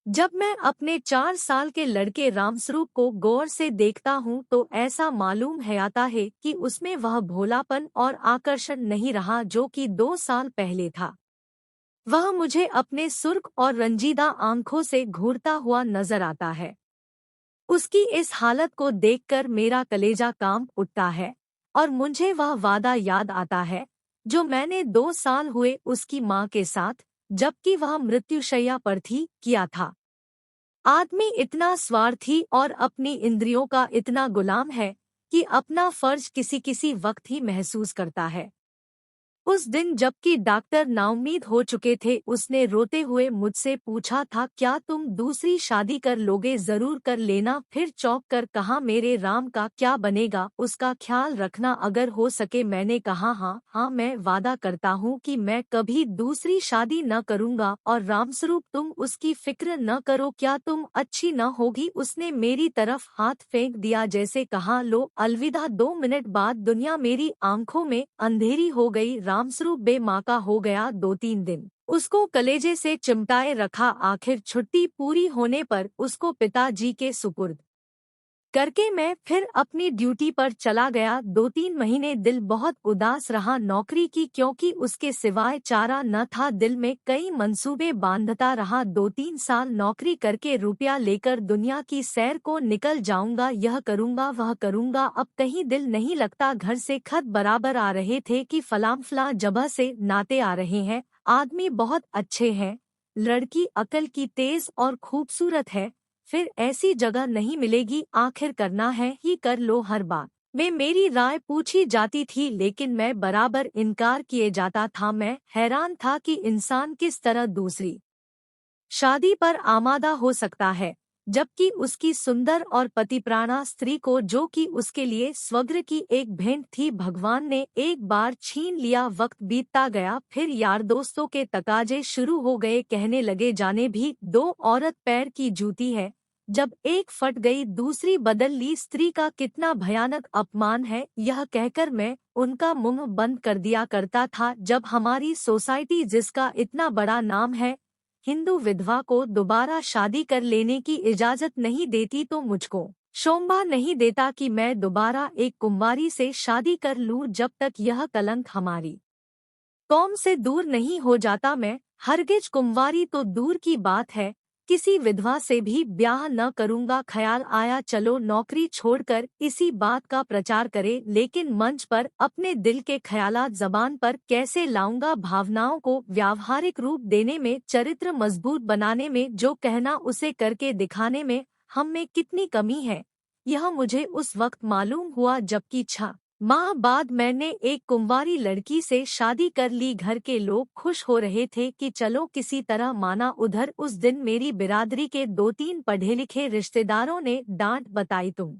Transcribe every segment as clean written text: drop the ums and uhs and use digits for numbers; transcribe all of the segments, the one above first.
जब मैं अपने 4 साल के लड़के रामस्वरूप को गौर से देखता हूँ तो ऐसा मालूम है आता है कि उसमें वह भोलापन और आकर्षण नहीं रहा जो कि 2 साल पहले था। वह मुझे अपने सुर्ख और रंजीदा आंखों से घूरता हुआ नजर आता है। उसकी इस हालत को देखकर मेरा कलेजा कांप उठता है और मुझे वह वादा याद आता है जो मैंने 2 साल हुए उसकी माँ के साथ, जबकि वह मृत्युशैया पर थी, किया था। आदमी इतना स्वार्थी और अपनी इंद्रियों का इतना गुलाम है कि अपना फर्ज किसी किसी वक्त ही महसूस करता है। उस दिन जबकि डॉक्टर नाउम्मीद हो चुके थे, उसने रोते हुए मुझसे पूछा था, क्या तुम दूसरी शादी कर लोगे? जरूर कर लेना। फिर चौंक कर कहा, मेरे राम का क्या बनेगा? उसका ख्याल रखना अगर हो सके। मैंने कहा, हाँ हाँ, मैं वादा करता हूँ कि मैं कभी दूसरी शादी न करूँगा। और रामस्वरूप, तुम उसकी फिक्र न करो, क्या तुम अच्छी न होगी? उसने मेरी तरफ हाथ फेंक दिया, जैसे कहा, लो अलविदा। 2 मिनट बाद दुनिया मेरी आंखों में अंधेरी हो गई। रामस्वरूप बेमाँ का हो गया। 2-3 दिन उसको कलेजे से चिमटाए रखा। आखिर छुट्टी पूरी होने पर उसको पिताजी के सुपुर्द करके मैं फिर अपनी ड्यूटी पर चला गया। 2-3 महीने दिल बहुत उदास रहा नौकरी की, क्योंकि उसके सिवाय चारा न था। दिल में कई मंसूबे बांधता रहा। 2-3 साल नौकरी करके रुपया लेकर दुनिया की सैर को निकल जाऊंगा, यह करूंगा वह करूंगा। अब कहीं दिल नहीं लगता। घर से खत बराबर आ रहे थे कि फलां जगह से नाते आ रहे हैं, आदमी बहुत अच्छे हैं, लड़की अकल की तेज और खूबसूरत है, फिर ऐसी जगह नहीं मिलेगी, आखिर करना है ही कर लो। हर बात में मेरी राय पूछी जाती थी, लेकिन मैं बराबर इनकार किए जाता था। मैं हैरान था कि इंसान किस तरह दूसरी शादी पर आमादा हो सकता है, जबकि उसकी सुंदर और पतिप्राणा स्त्री को, जो कि उसके लिए स्वर्ग की एक भेंट थी, भगवान ने एक बार छीन लिया। वक्त बीतता गया, फिर यार दोस्तों के तकाजे शुरू हो गए। कहने लगे, जाने भी दो, औरत पैर की जूती है, जब एक फट गई दूसरी बदल ली। स्त्री का कितना भयानक अपमान है, यह कहकर मैं उनका मुंह बंद कर दिया करता था। जब हमारी सोसाइटी, जिसका इतना बड़ा नाम है, हिंदू विधवा को दोबारा शादी कर लेने की इजाजत नहीं देती, तो मुझको शोभा नहीं देता कि मैं दोबारा एक कुंवारी से शादी कर लूं, जब तक यह कलंक हमारी कौम से दूर नहीं हो जाता। मैं हरगिज कुंवारी तो दूर की बात है, किसी विधवा से भी ब्याह न करूंगा। ख्याल आया, चलो नौकरी छोड़कर इसी बात का प्रचार करे, लेकिन मंच पर अपने दिल के ख्यालात जबान पर कैसे लाऊंगा? भावनाओं को व्यावहारिक रूप देने में, चरित्र मजबूत बनाने में, जो कहना उसे करके दिखाने में हम में कितनी कमी है, यह मुझे उस वक्त मालूम हुआ जबकि 6 माह बाद मैंने एक कुंवारी लड़की से शादी कर ली। घर के लोग खुश हो रहे थे कि चलो किसी तरह माना। उधर उस दिन मेरी बिरादरी के 2-3 पढ़े लिखे रिश्तेदारों ने डांट बताई, तुम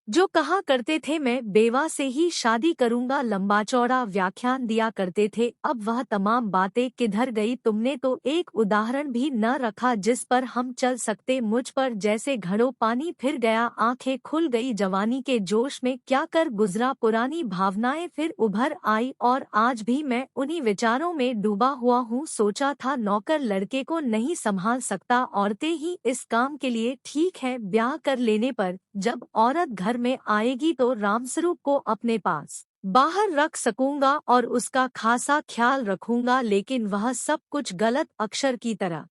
जो कहा करते थे मैं बेवा से ही शादी करूंगा, लंबा चौड़ा व्याख्यान दिया करते थे, अब वह तमाम बातें किधर गई? तुमने तो एक उदाहरण भी न रखा जिस पर हम चल सकते। मुझ पर जैसे घड़ों पानी फिर गया, आंखें खुल गई। जवानी के जोश में क्या कर गुजरा, पुरानी भावनाएं फिर उभर आई और आज भी मैं उन्हीं विचारों में डूबा हुआ हूँ। सोचा था नौकर लड़के को नहीं संभाल सकता, औरतें ही इस काम के लिए ठीक है। ब्याह कर लेने पर जब औरत घर में आएगी तो रामस्वरूप को अपने पास बाहर रख सकूंगा और उसका खासा ख्याल रखूंगा, लेकिन वह सब कुछ गलत अक्षर की तरह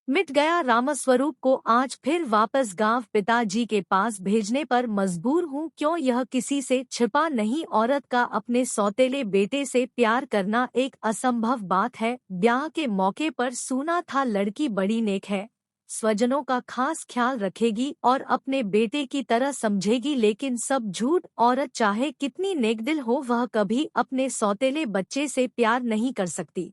मिट गया। रामस्वरूप को आज फिर वापस गांव पिताजी के पास भेजने पर मजबूर हूँ। क्यों? यह किसी से छिपा नहीं, औरत का अपने सौतेले बेटे से प्यार करना एक असंभव बात है। ब्याह के मौके पर सुना था लड़की बड़ी नेक है, स्वजनों का खास ख्याल रखेगी और अपने बेटे की तरह समझेगी, लेकिन सब झूठ। औरत चाहे कितनी नेकदिल हो, वह कभी अपने सौतेले बच्चे से प्यार नहीं कर सकती,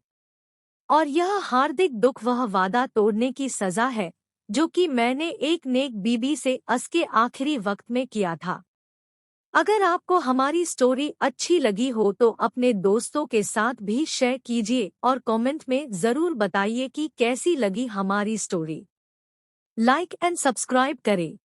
और यह हार्दिक दुख वह वादा तोड़ने की सजा है जो कि मैंने एक नेक बीबी से के आखिरी वक्त में किया था। अगर आपको हमारी स्टोरी अच्छी लगी हो तो अपने दोस्तों के साथ भी शेयर कीजिए और कमेंट में जरूर बताइए कि कैसी लगी हमारी स्टोरी। लाइक एंड सब्सक्राइब करें।